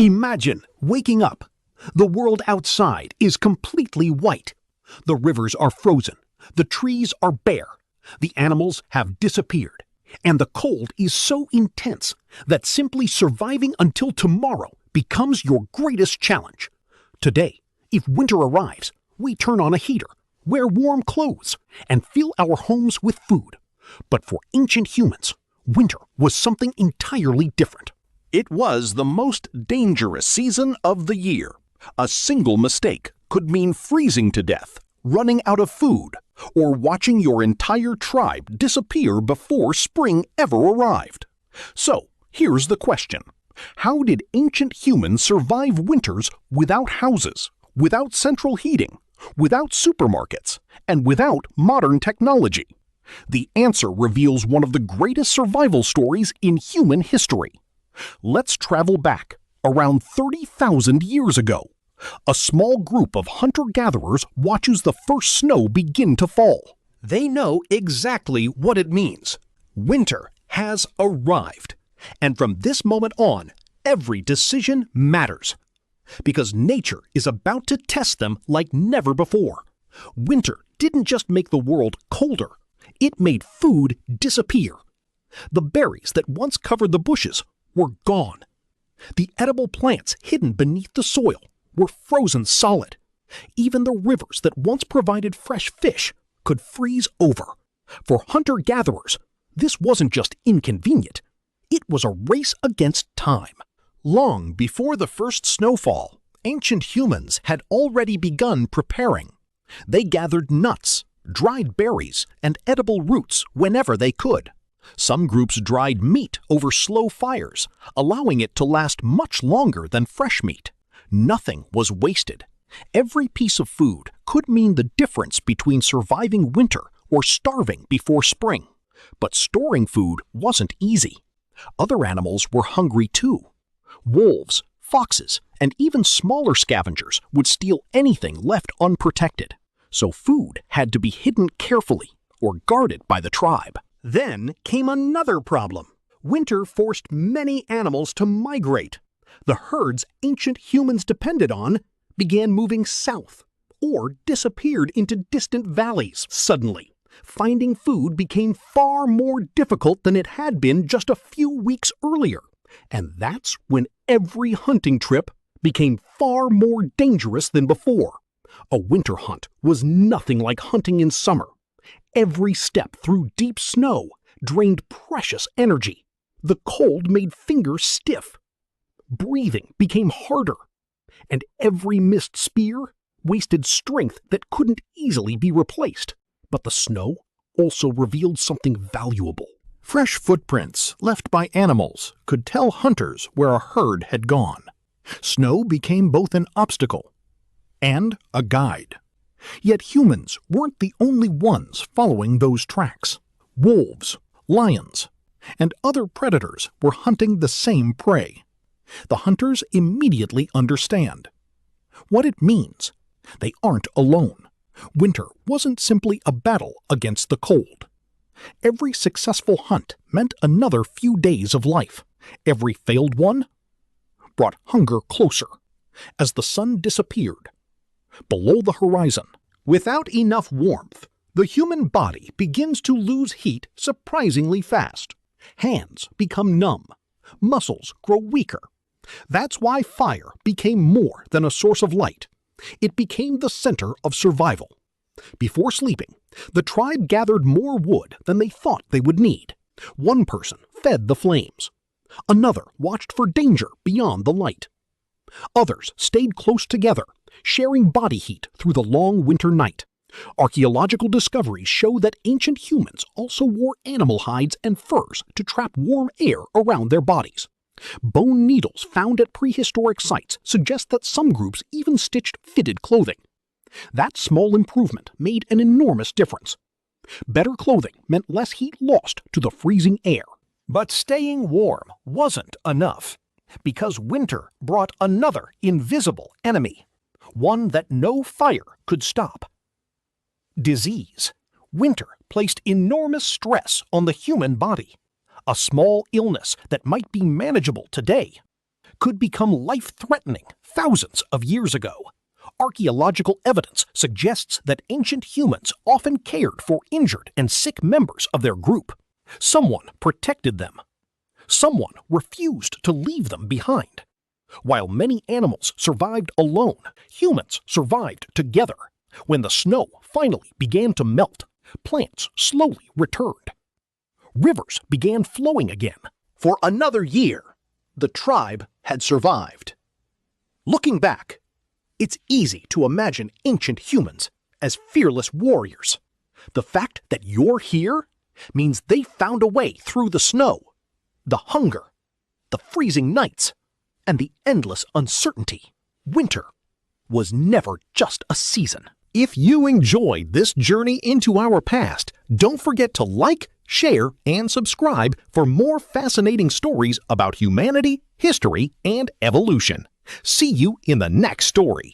Imagine waking up. The world outside is completely white. The rivers are frozen. The trees are bare. The animals have disappeared. And the cold is so intense that simply surviving until tomorrow becomes your greatest challenge. Today, if winter arrives, we turn on a heater, wear warm clothes, and fill our homes with food. But for ancient humans, winter was something entirely different. It was the most dangerous season of the year. A single mistake could mean freezing to death, running out of food, or watching your entire tribe disappear before spring ever arrived. So, here's the question. How did ancient humans survive winters without houses, without central heating, without supermarkets, and without modern technology? The answer reveals one of the greatest survival stories in human history. Let's travel back around 30,000 years ago. A small group of hunter-gatherers watches the first snow begin to fall. They know exactly what it means. Winter has arrived. And from this moment on, every decision matters. Because nature is about to test them like never before. Winter didn't just make the world colder, it made food disappear. The berries that once covered the bushes were gone. The edible plants hidden beneath the soil were frozen solid. Even the rivers that once provided fresh fish could freeze over. For hunter-gatherers, this wasn't just inconvenient. It was a race against time. Long before the first snowfall, ancient humans had already begun preparing. They gathered nuts, dried berries, and edible roots whenever they could. Some groups dried meat over slow fires, allowing it to last much longer than fresh meat. Nothing was wasted. Every piece of food could mean the difference between surviving winter or starving before spring. But storing food wasn't easy. Other animals were hungry too. Wolves, foxes, and even smaller scavengers would steal anything left unprotected. So food had to be hidden carefully or guarded by the tribe. Then came another problem. Winter forced many animals to migrate. The herds ancient humans depended on began moving south or disappeared into distant valleys. Suddenly, finding food became far more difficult than it had been just a few weeks earlier. And that's when every hunting trip became far more dangerous than before. A winter hunt was nothing like hunting in summer. Every step through deep snow drained precious energy. The cold made fingers stiff. Breathing became harder. And every missed spear wasted strength that couldn't easily be replaced. But the snow also revealed something valuable. Fresh footprints left by animals could tell hunters where a herd had gone. Snow became both an obstacle and a guide. Yet humans weren't the only ones following those tracks. Wolves, lions, and other predators were hunting the same prey. The hunters immediately understand what it means. They aren't alone. Winter wasn't simply a battle against the cold. Every successful hunt meant another few days of life. Every failed one brought hunger closer. As the sun disappeared below the horizon, without enough warmth, the human body begins to lose heat surprisingly fast. Hands become numb. Muscles grow weaker. That's why fire became more than a source of light. It became the center of survival. Before sleeping, the tribe gathered more wood than they thought they would need. One person fed the flames. Another watched for danger beyond the light. Others stayed close together, sharing body heat through the long winter night. Archaeological discoveries show that ancient humans also wore animal hides and furs to trap warm air around their bodies. Bone needles found at prehistoric sites suggest that some groups even stitched fitted clothing. That small improvement made an enormous difference. Better clothing meant less heat lost to the freezing air. But staying warm wasn't enough, because winter brought another invisible enemy, one that no fire could stop. Disease. Winter placed enormous stress on the human body. A small illness that might be manageable today could become life-threatening thousands of years ago. Archaeological evidence suggests that ancient humans often cared for injured and sick members of their group. Someone protected them. Someone refused to leave them behind. While many animals survived alone, humans survived together. When the snow finally began to melt, plants slowly returned. Rivers began flowing again. For another year, the tribe had survived. Looking back, it's easy to imagine ancient humans as fearless warriors. The fact that you're here means they found a way through the snow, the hunger, the freezing nights, and the endless uncertainty. Winter was never just a season. If you enjoyed this journey into our past, don't forget to like, share, and subscribe for more fascinating stories about humanity, history, and evolution. See you in the next story.